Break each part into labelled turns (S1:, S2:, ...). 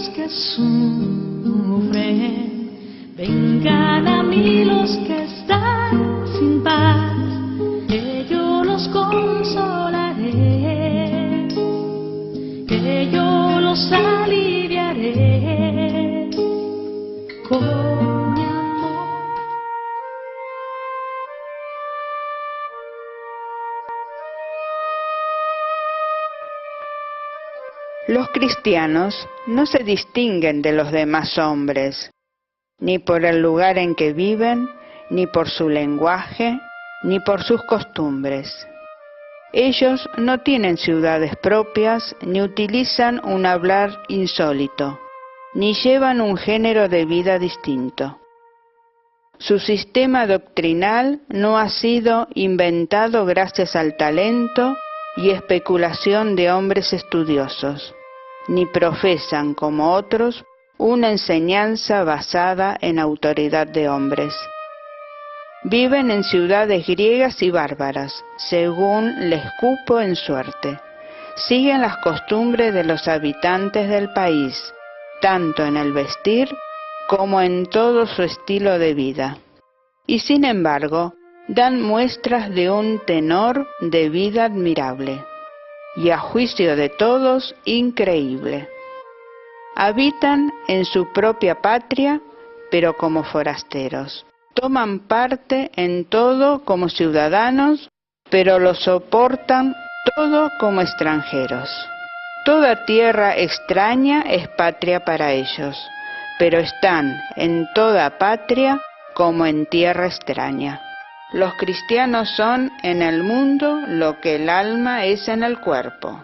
S1: los que sufren, vengan a mí los que están sin paz, que yo los consolaré, que yo los aliviaré con mi amor.
S2: Los cristianos no se distinguen de los demás hombres, ni por el lugar en que viven, ni por su lenguaje, ni por sus costumbres. Ellos no tienen ciudades propias, ni utilizan un hablar insólito, ni llevan un género de vida distinto. Su sistema doctrinal no ha sido inventado gracias al talento y especulación de hombres estudiosos, ni profesan, como otros, una enseñanza basada en autoridad de hombres. Viven en ciudades griegas y bárbaras, según les cupo en suerte. Siguen las costumbres de los habitantes del país, tanto en el vestir como en todo su estilo de vida. Y sin embargo, dan muestras de un tenor de vida admirable, y a juicio de todos, increíble. Habitan en su propia patria, pero como forasteros. Toman parte en todo como ciudadanos, pero lo soportan todo como extranjeros. Toda tierra extraña es patria para ellos, pero están en toda patria como en tierra extraña. Los cristianos son en el mundo lo que el alma es en el cuerpo.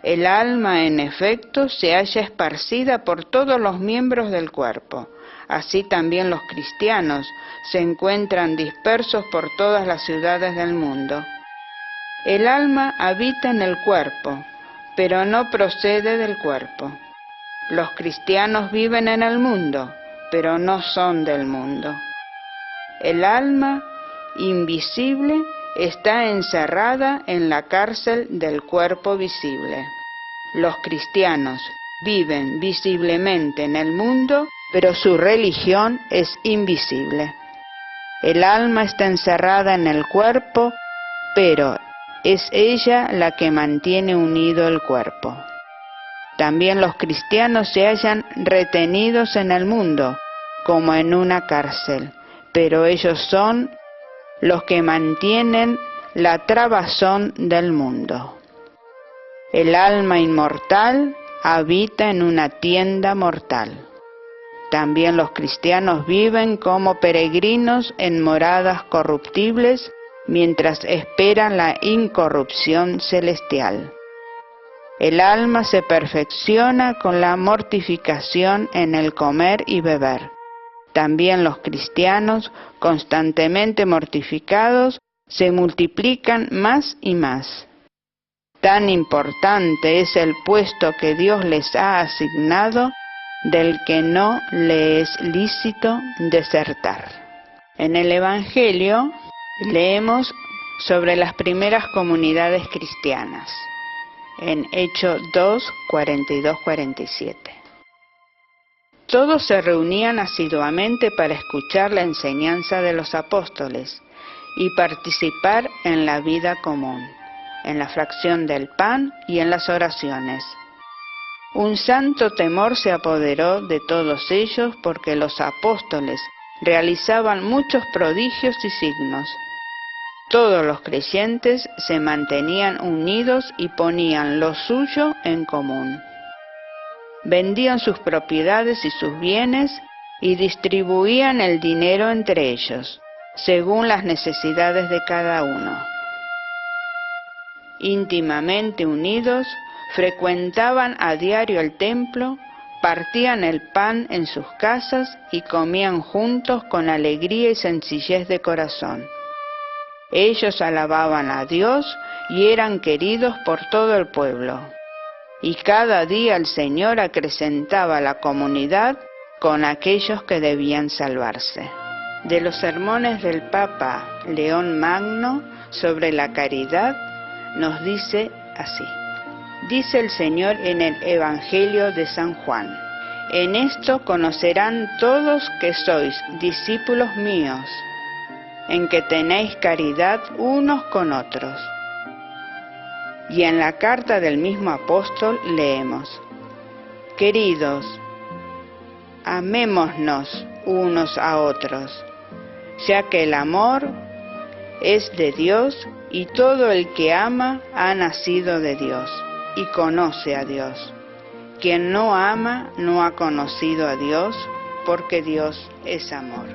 S2: El alma, en efecto, se halla esparcida por todos los miembros del cuerpo. Así también los cristianos se encuentran dispersos por todas las ciudades del mundo. El alma habita en el cuerpo, pero no procede del cuerpo. Los cristianos viven en el mundo, pero no son del mundo. El alma invisible está encerrada en la cárcel del cuerpo visible. Los cristianos viven visiblemente en el mundo, pero su religión es invisible. El alma está encerrada en el cuerpo, pero es ella la que mantiene unido el cuerpo. También los cristianos se hallan retenidos en el mundo, como en una cárcel, pero ellos son los que mantienen la trabazón del mundo. El alma inmortal habita en una tienda mortal. También los cristianos viven como peregrinos en moradas corruptibles mientras esperan la incorrupción celestial. El alma se perfecciona con la mortificación en el comer y beber. También los cristianos, constantemente mortificados, se multiplican más y más. Tan importante es el puesto que Dios les ha asignado, del que no le es lícito desertar. En el Evangelio leemos sobre las primeras comunidades cristianas, en Hechos 2, 42-47. Todos se reunían asiduamente para escuchar la enseñanza de los apóstoles y participar en la vida común, en la fracción del pan y en las oraciones. Un santo temor se apoderó de todos ellos porque los apóstoles realizaban muchos prodigios y signos. Todos los creyentes se mantenían unidos y ponían lo suyo en común. Vendían sus propiedades y sus bienes y distribuían el dinero entre ellos, según las necesidades de cada uno. Íntimamente unidos, frecuentaban a diario el templo, partían el pan en sus casas y comían juntos con alegría y sencillez de corazón. Ellos alababan a Dios y eran queridos por todo el pueblo. Y cada día el Señor acrecentaba la comunidad con aquellos que debían salvarse. De los sermones del Papa León Magno sobre la caridad, nos dice así: Dice el Señor en el Evangelio de San Juan: en esto conocerán todos que sois discípulos míos, en que tenéis caridad unos con otros. Y en la carta del mismo apóstol leemos: queridos, amémonos unos a otros, ya que el amor es de Dios y todo el que ama ha nacido de Dios y conoce a Dios. Quien no ama no ha conocido a Dios, porque Dios es amor.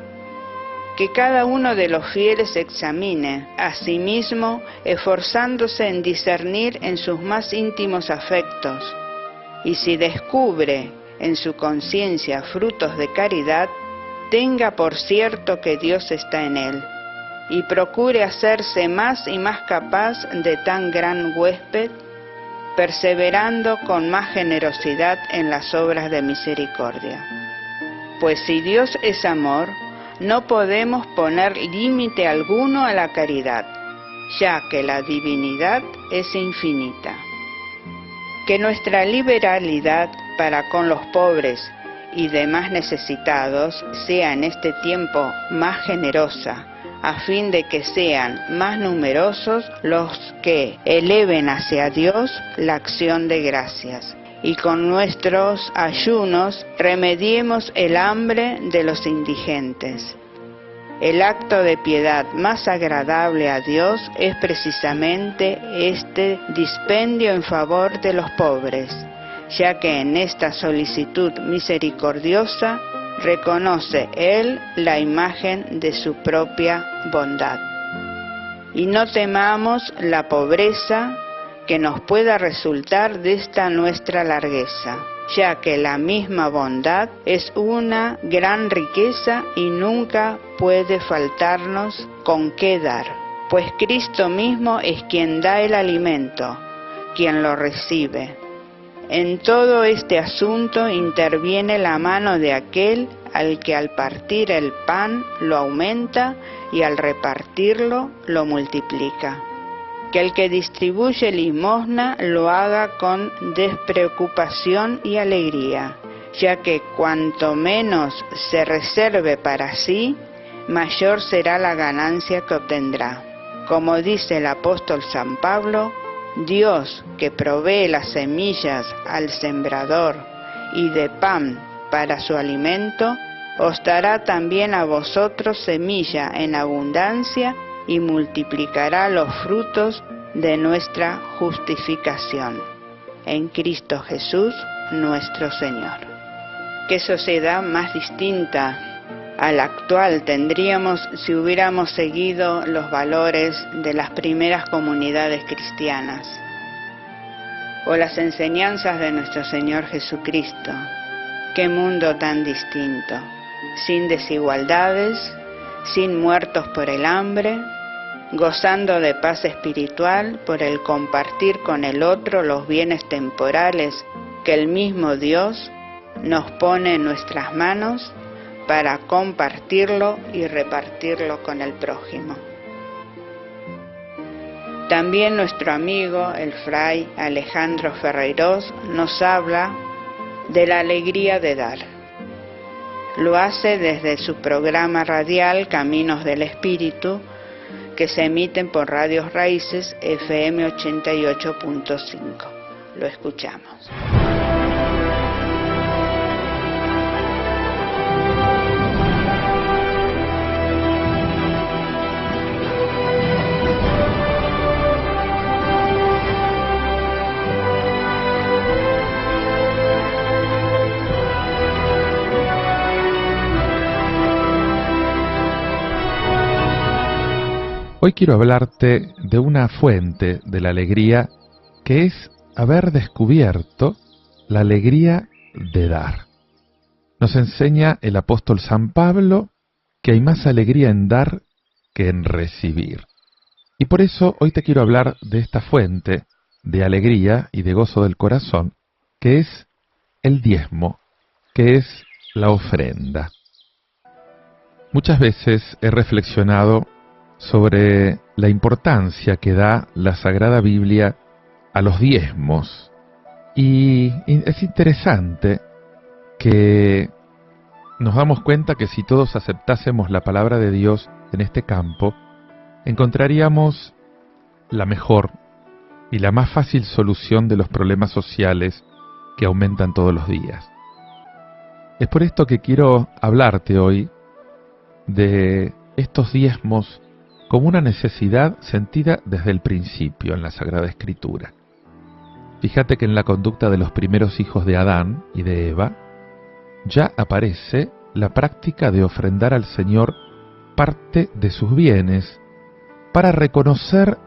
S2: Que cada uno de los fieles se examine a sí mismo, esforzándose en discernir en sus más íntimos afectos, y si descubre en su conciencia frutos de caridad, tenga por cierto que Dios está en él, y procure hacerse más y más capaz de tan gran huésped, perseverando con más generosidad en las obras de misericordia. Pues si Dios es amor, no podemos poner límite alguno a la caridad, ya que la divinidad es infinita. Que nuestra liberalidad para con los pobres y demás necesitados sea en este tiempo más generosa, a fin de que sean más numerosos los que eleven hacia Dios la acción de gracias, y con nuestros ayunos remediemos el hambre de los indigentes. El acto de piedad más agradable a Dios es precisamente este dispendio en favor de los pobres, ya que en esta solicitud misericordiosa reconoce Él la imagen de su propia bondad. Y no temamos la pobreza que nos pueda resultar de esta nuestra largueza, ya que la misma bondad es una gran riqueza y nunca puede faltarnos con qué dar, pues Cristo mismo es quien da el alimento, quien lo recibe. En todo este asunto interviene la mano de aquel al que al partir el pan lo aumenta y al repartirlo lo multiplica. Que el que distribuye limosna lo haga con despreocupación y alegría, ya que cuanto menos se reserve para sí, mayor será la ganancia que obtendrá. Como dice el apóstol San Pablo, Dios, que provee las semillas al sembrador y de pan para su alimento, os dará también a vosotros semilla en abundancia y multiplicará los frutos de nuestra justificación. En Cristo Jesús, nuestro Señor. ¿Qué sociedad más distinta a la actual tendríamos si hubiéramos seguido los valores de las primeras comunidades cristianas o las enseñanzas de nuestro Señor Jesucristo? ¡Qué mundo tan distinto! Sin desigualdades, sin muertos por el hambre, gozando de paz espiritual por el compartir con el otro los bienes temporales que el mismo Dios nos pone en nuestras manos para compartirlo y repartirlo con el prójimo. También nuestro amigo, el fray Alejandro Ferreirós, nos habla de la alegría de dar. Lo hace desde su programa radial Caminos del Espíritu, que se emiten por Radios Raíces FM 88.5. Lo escuchamos.
S3: Hoy quiero hablarte de una fuente de la alegría que es haber descubierto la alegría de dar. Nos enseña el apóstol San Pablo que hay más alegría en dar que en recibir. Y por eso hoy te quiero hablar de esta fuente de alegría y de gozo del corazón, que es el diezmo, que es la ofrenda. Muchas veces he reflexionado sobre la importancia que da la Sagrada Biblia a los diezmos Y es interesante que nos damos cuenta que si todos aceptásemos la palabra de Dios en este campo, encontraríamos la mejor y la más fácil solución de los problemas sociales que aumentan todos los días. Es por esto que quiero hablarte hoy de estos diezmos como una necesidad sentida desde el principio en la Sagrada Escritura. Fíjate que en la conducta de los primeros hijos de Adán y de Eva ya aparece la práctica de ofrendar al Señor parte de sus bienes para reconocer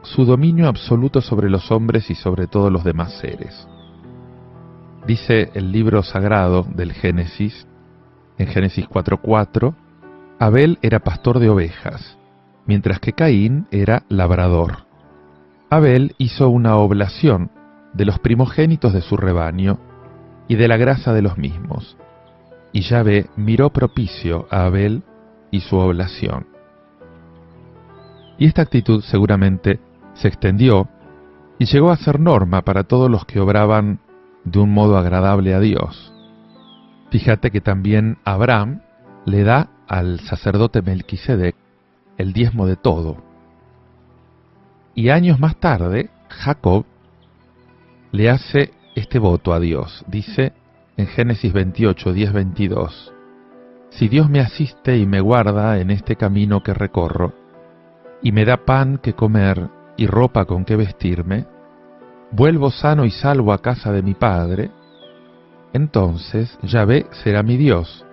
S3: su dominio absoluto sobre los hombres y sobre todos los demás seres. Dice el libro sagrado del Génesis, en Génesis 4:4, Abel era pastor de ovejas, mientras que Caín era labrador. Abel hizo una oblación de los primogénitos de su rebaño y de la grasa de los mismos, y Yahvé miró propicio a Abel y su oblación. Y esta actitud seguramente se extendió y llegó a ser norma para todos los que obraban de un modo agradable a Dios. Fíjate que también Abraham le da al sacerdote Melquisedec el diezmo de todo. Y años más tarde, Jacob le hace este voto a Dios. Dice en Génesis 28, 10-22, si Dios me asiste y me guarda en este camino que recorro, y me da pan que comer y ropa con que vestirme, vuelvo sano y salvo a casa de mi padre, entonces Yahvé será mi Dios,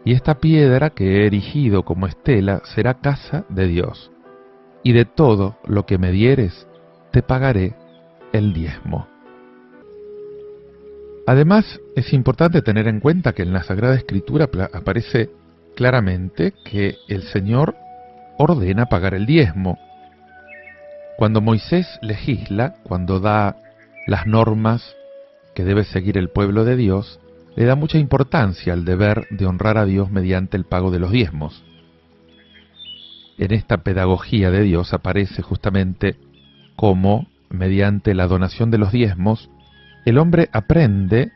S3: y esta piedra que he erigido como estela será casa de Dios, y de todo lo que me dieres te pagaré el diezmo. Además, es importante tener en cuenta que en la Sagrada Escritura aparece claramente que el Señor ordena pagar el diezmo. Cuando Moisés legisla, cuando da las normas que debe seguir el pueblo de Dios, le da mucha importancia al deber de honrar a Dios mediante el pago de los diezmos. En esta pedagogía de Dios aparece justamente cómo, mediante la donación de los diezmos, el hombre aprende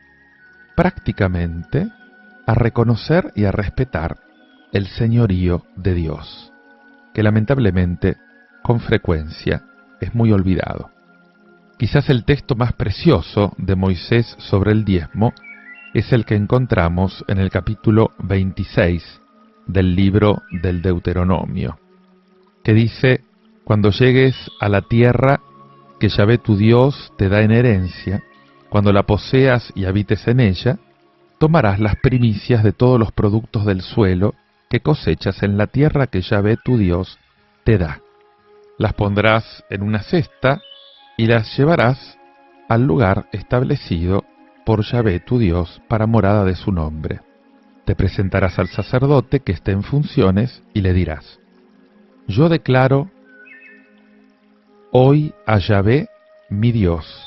S3: prácticamente a reconocer y a respetar el señorío de Dios, que lamentablemente, con frecuencia, es muy olvidado. Quizás el texto más precioso de Moisés sobre el diezmo es el que encontramos en el capítulo 26 del libro del Deuteronomio, que dice, cuando llegues a la tierra que Yahvé tu Dios te da en herencia, cuando la poseas y habites en ella, tomarás las primicias de todos los productos del suelo que cosechas en la tierra que Yahvé tu Dios te da. Las pondrás en una cesta y las llevarás al lugar establecido por Yahvé tu Dios para morada de su nombre. Te presentarás al sacerdote que esté en funciones y le dirás, yo declaro hoy a Yahvé mi Dios,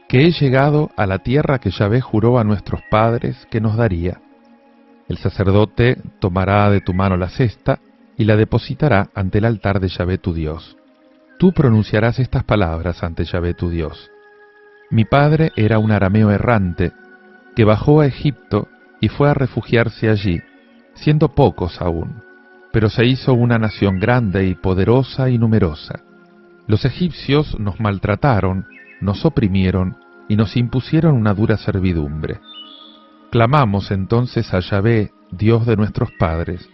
S3: que he llegado a la tierra que Yahvé juró a nuestros padres que nos daría. El sacerdote tomará de tu mano la cesta y la depositará ante el altar de Yahvé tu Dios. Tú pronunciarás estas palabras ante Yahvé tu Dios. Mi padre era un arameo errante, que bajó a Egipto y fue a refugiarse allí, siendo pocos aún, pero se hizo una nación grande y poderosa y numerosa. Los egipcios nos maltrataron, nos oprimieron y nos impusieron una dura servidumbre. Clamamos entonces a Yahvé, Dios de nuestros padres,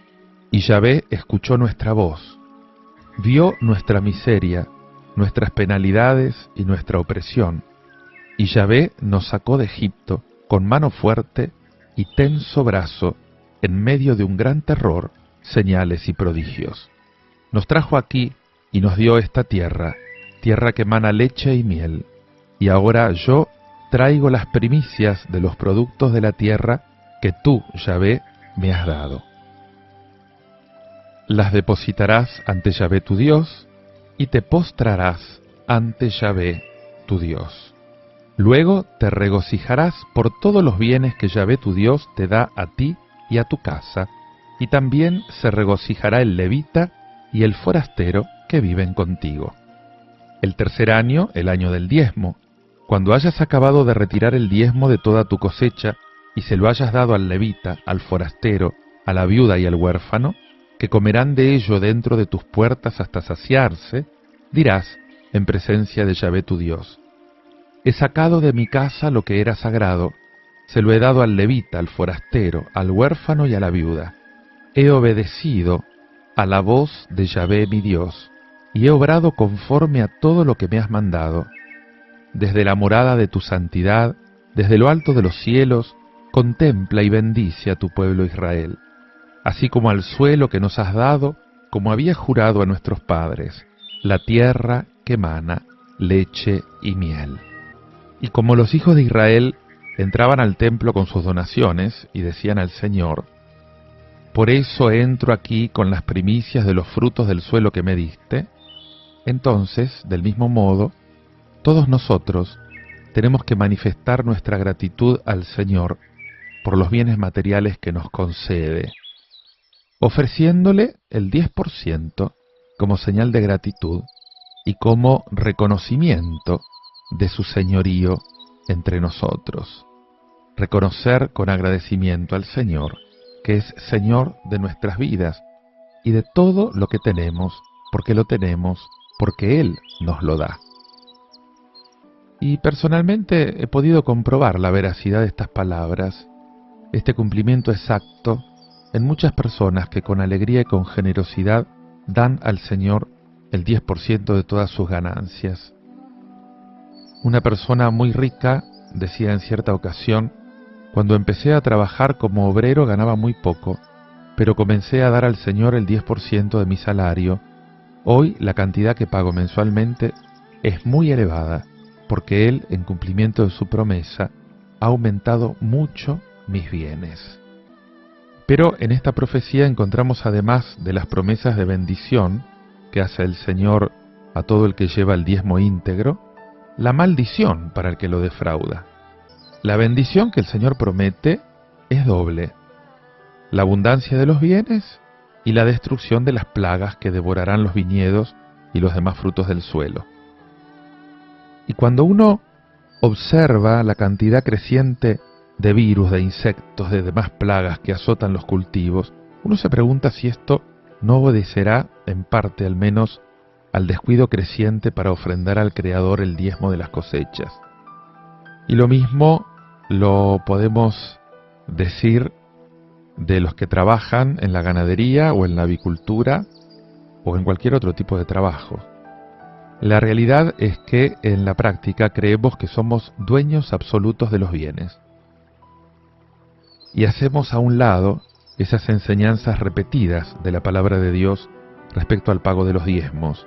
S3: y Yahvé escuchó nuestra voz. Vio nuestra miseria, nuestras penalidades y nuestra opresión, y Yahvé nos sacó de Egipto con mano fuerte y tenso brazo, en medio de un gran terror, señales y prodigios. Nos trajo aquí y nos dio esta tierra, tierra que emana leche y miel, y ahora yo traigo las primicias de los productos de la tierra que tú, Yahvé, me has dado. Las depositarás ante Yahvé tu Dios, y te postrarás ante Yahvé tu Dios. Luego te regocijarás por todos los bienes que Yahvé tu Dios te da a ti y a tu casa, y también se regocijará el levita y el forastero que viven contigo. El tercer año, el año del diezmo, cuando hayas acabado de retirar el diezmo de toda tu cosecha y se lo hayas dado al levita, al forastero, a la viuda y al huérfano, que comerán de ello dentro de tus puertas hasta saciarse, dirás, en presencia de Yahvé tu Dios: he sacado de mi casa lo que era sagrado, se lo he dado al levita, al forastero, al huérfano y a la viuda. He obedecido a la voz de Yahvé mi Dios, y he obrado conforme a todo lo que me has mandado. Desde la morada de tu santidad, desde lo alto de los cielos, contempla y bendice a tu pueblo Israel, así como al suelo que nos has dado, como había jurado a nuestros padres, la tierra que mana leche y miel. Y como los hijos de Israel entraban al templo con sus donaciones y decían al Señor: por eso entro aquí con las primicias de los frutos del suelo que me diste, entonces, del mismo modo, todos nosotros tenemos que manifestar nuestra gratitud al Señor por los bienes materiales que nos concede, ofreciéndole el 10% como señal de gratitud y como reconocimiento de su señorío entre nosotros. Reconocer con agradecimiento al Señor, que es Señor de nuestras vidas y de todo lo que tenemos, porque lo tenemos, porque Él nos lo da. Y personalmente he podido comprobar la veracidad de estas palabras, este cumplimiento exacto en muchas personas que con alegría y con generosidad dan al Señor el 10% de todas sus ganancias. Una persona muy rica decía en cierta ocasión: cuando empecé a trabajar como obrero ganaba muy poco, pero comencé a dar al Señor el 10% de mi salario. Hoy la cantidad que pago mensualmente es muy elevada, porque Él, en cumplimiento de su promesa, ha aumentado mucho mis bienes. Pero en esta profecía encontramos, además de las promesas de bendición que hace el Señor a todo el que lleva el diezmo íntegro, la maldición para el que lo defrauda. La bendición que el Señor promete es doble: la abundancia de los bienes y la destrucción de las plagas que devorarán los viñedos y los demás frutos del suelo. Y cuando uno observa la cantidad creciente de virus, de insectos, de demás plagas que azotan los cultivos, uno se pregunta si esto no obedecerá, en parte al menos, al descuido creciente para ofrendar al Creador el diezmo de las cosechas. Y lo mismo lo podemos decir de los que trabajan en la ganadería o en la avicultura o en cualquier otro tipo de trabajo. La realidad es que en la práctica creemos que somos dueños absolutos de los bienes y hacemos a un lado esas enseñanzas repetidas de la palabra de Dios respecto al pago de los diezmos,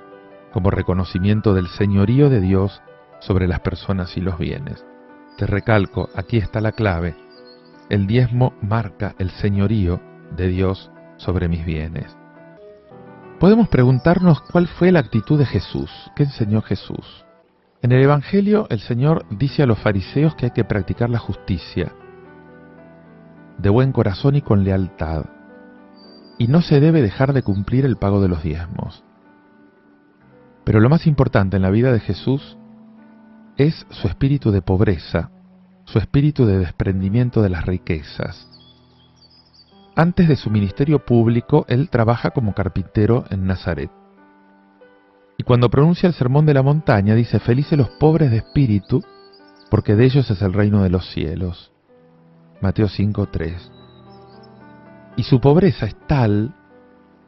S3: como reconocimiento del señorío de Dios sobre las personas y los bienes. Te recalco, aquí está la clave: el diezmo marca el señorío de Dios sobre mis bienes. Podemos preguntarnos cuál fue la actitud de Jesús, qué enseñó Jesús. En el Evangelio el Señor dice a los fariseos que hay que practicar la justicia, de buen corazón y con lealtad, y no se debe dejar de cumplir el pago de los diezmos. Pero lo más importante en la vida de Jesús es su espíritu de pobreza, su espíritu de desprendimiento de las riquezas. Antes de su ministerio público, él trabaja como carpintero en Nazaret. Y cuando pronuncia el Sermón de la Montaña, dice: felices los pobres de espíritu, porque de ellos es el reino de los cielos. Mateo 5:3. Y su pobreza es tal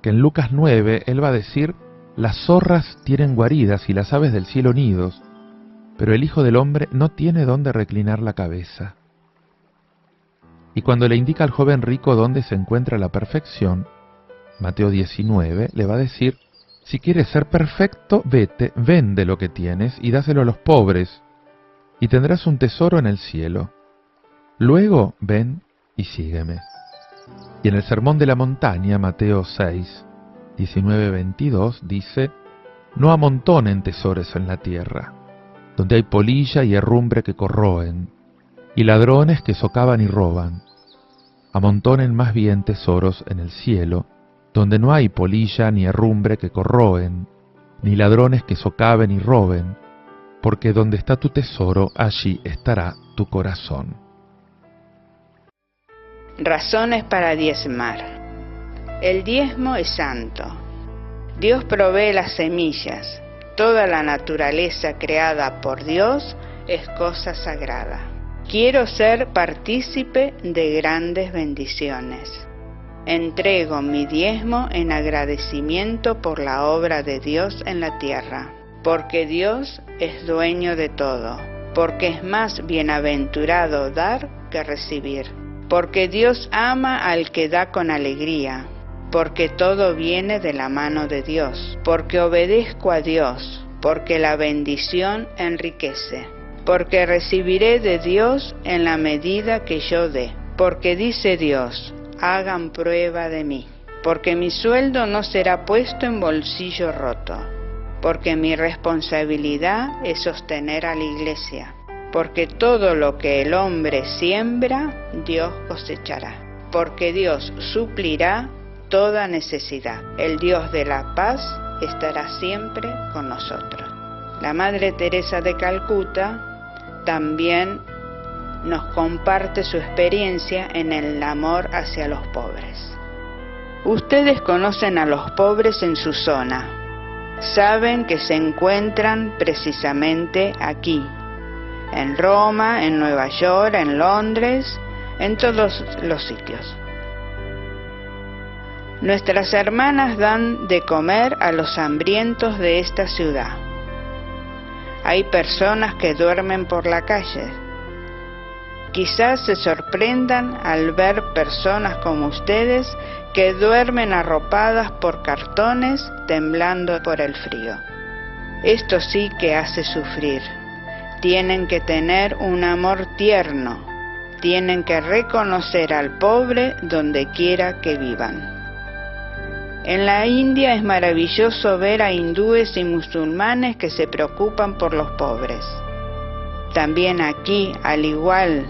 S3: que en Lucas 9 él va a decir: las zorras tienen guaridas y las aves del cielo nidos, pero el Hijo del Hombre no tiene dónde reclinar la cabeza. Y cuando le indica al joven rico dónde se encuentra la perfección, Mateo 19, le va a decir: si quieres ser perfecto, vete, vende lo que tienes y dáselo a los pobres, y tendrás un tesoro en el cielo. Luego ven y sígueme. Y en el Sermón de la Montaña, Mateo 6, 19-22, dice: no amontonen tesoros en la tierra, donde hay polilla y herrumbre que corroen, y ladrones que socavan y roban. Amontonen más bien tesoros en el cielo, donde no hay polilla ni herrumbre que corroen, ni ladrones que socaven y roben, porque donde está tu tesoro, allí estará tu corazón.
S2: Razones para diezmar. El diezmo es santo. Dios provee las semillas. Toda la naturaleza creada por Dios es cosa sagrada. Quiero ser partícipe de grandes bendiciones. Entrego mi diezmo en agradecimiento por la obra de Dios en la tierra, porque Dios es dueño de todo, porque es más bienaventurado dar que recibir, porque Dios ama al que da con alegría, porque todo viene de la mano de Dios, porque obedezco a Dios, porque la bendición enriquece, porque recibiré de Dios en la medida que yo dé, porque dice Dios, hagan prueba de mí, porque mi sueldo no será puesto en bolsillo roto, porque mi responsabilidad es sostener a la iglesia, porque todo lo que el hombre siembra, Dios cosechará, porque Dios suplirá toda necesidad. El Dios de la paz estará siempre con nosotros. La Madre Teresa de Calcuta también nos comparte su experiencia en el amor hacia los pobres. Ustedes conocen a los pobres en su zona. Saben que se encuentran precisamente aquí, en Roma, en Nueva York, en Londres, en todos los sitios. Nuestras hermanas dan de comer a los hambrientos de esta ciudad. Hay personas que duermen por la calle. Quizás se sorprendan al ver personas como ustedes que duermen arropadas por cartones, temblando por el frío. Esto sí que hace sufrir. Tienen que tener un amor tierno. Tienen que reconocer al pobre donde quiera que vivan. En la India es maravilloso ver a hindúes y musulmanes que se preocupan por los pobres. También aquí, al igual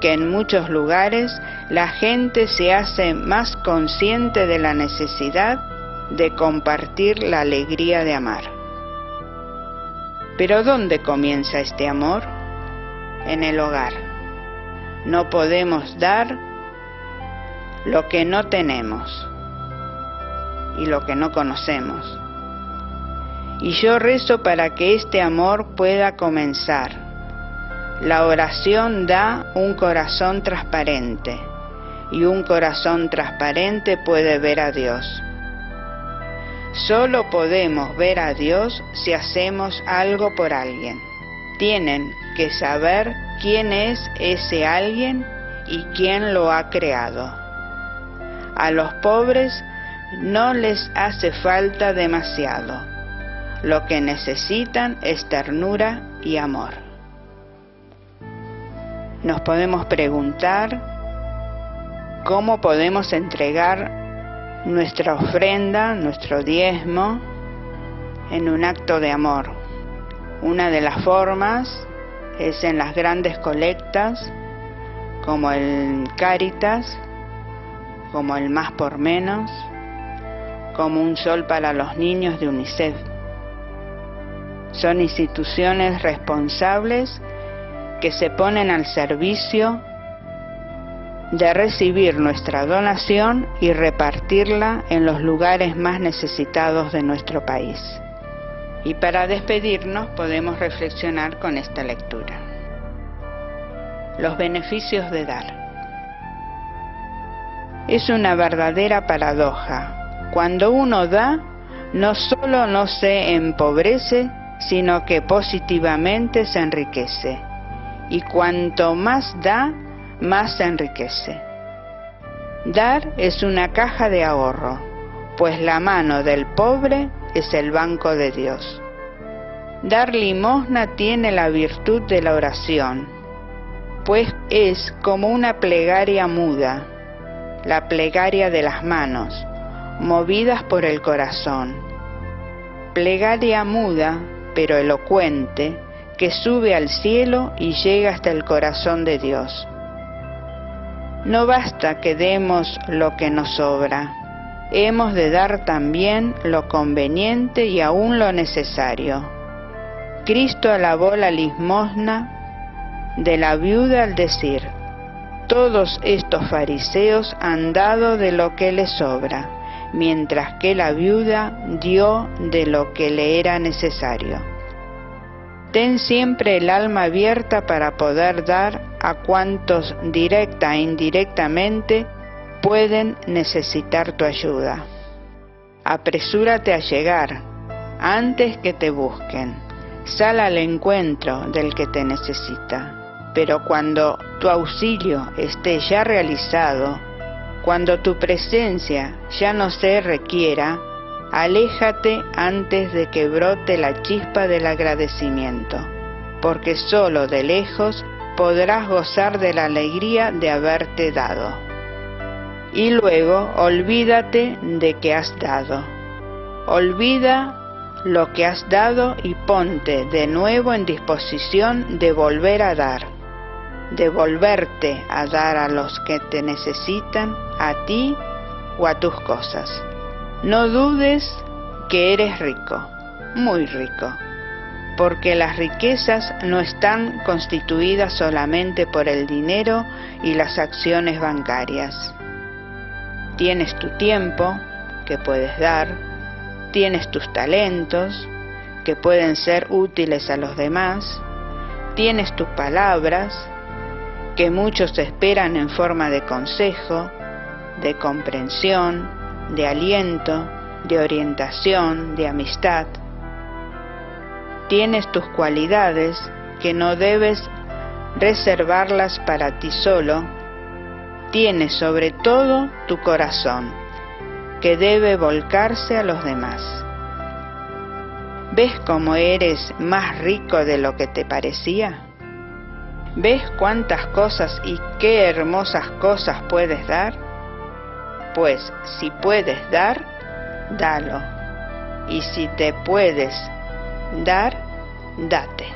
S2: que en muchos lugares, la gente se hace más consciente de la necesidad de compartir la alegría de amar. Pero ¿dónde comienza este amor? En el hogar. No podemos dar lo que no tenemos y lo que no conocemos. Y yo rezo para que este amor pueda comenzar. La oración da un corazón transparente, y un corazón transparente puede ver a Dios. Solo podemos ver a Dios si hacemos algo por alguien. Tienen que saber quién es ese alguien y quién lo ha creado. A los pobres no les hace falta demasiado. Lo que necesitan es ternura y amor. Nos podemos preguntar cómo podemos entregar nuestra ofrenda, nuestro diezmo, en un acto de amor. Una de las formas es en las grandes colectas, como el Cáritas, como el Más por Menos, como Un Sol para los Niños de UNICEF. Son instituciones responsables que se ponen al servicio de recibir nuestra donación y repartirla en los lugares más necesitados de nuestro país. Y para despedirnos podemos reflexionar con esta lectura. Los beneficios de dar. Es una verdadera paradoja. Cuando uno da, no solo no se empobrece, sino que positivamente se enriquece. Y cuanto más da, más se enriquece. Dar es una caja de ahorro, pues la mano del pobre es el banco de Dios. Dar limosna tiene la virtud de la oración, pues es como una plegaria muda, la plegaria de las manos, movidas por el corazón. Plegaria muda, pero elocuente, que sube al cielo y llega hasta el corazón de Dios. No basta que demos lo que nos sobra, hemos de dar también lo conveniente y aún lo necesario. Cristo alabó la limosna de la viuda al decir: todos estos fariseos han dado de lo que les sobra, mientras que la viuda dio de lo que le era necesario. Ten siempre el alma abierta para poder dar a cuantos directa e indirectamente pueden necesitar tu ayuda. Apresúrate a llegar antes que te busquen. Sal al encuentro del que te necesita. Pero cuando tu auxilio esté ya realizado, cuando tu presencia ya no se requiera, aléjate antes de que brote la chispa del agradecimiento, porque solo de lejos podrás gozar de la alegría de haberte dado. Y luego olvídate de que has dado. Olvida lo que has dado y ponte de nuevo en disposición de volver a dar, de volverte a dar a los que te necesitan, a ti o a tus cosas. No dudes que eres rico, muy rico, porque las riquezas no están constituidas solamente por el dinero y las acciones bancarias. Tienes tu tiempo, que puedes dar, tienes tus talentos, que pueden ser útiles a los demás, tienes tus palabras, que muchos esperan en forma de consejo, de comprensión, de aliento, de orientación, de amistad. Tienes tus cualidades, que no debes reservarlas para ti solo. Tienes sobre todo tu corazón, que debe volcarse a los demás. ¿Ves cómo eres más rico de lo que te parecía? ¿Ves cuántas cosas y qué hermosas cosas puedes dar? Pues si puedes dar, dalo. Y si te puedes dar, date.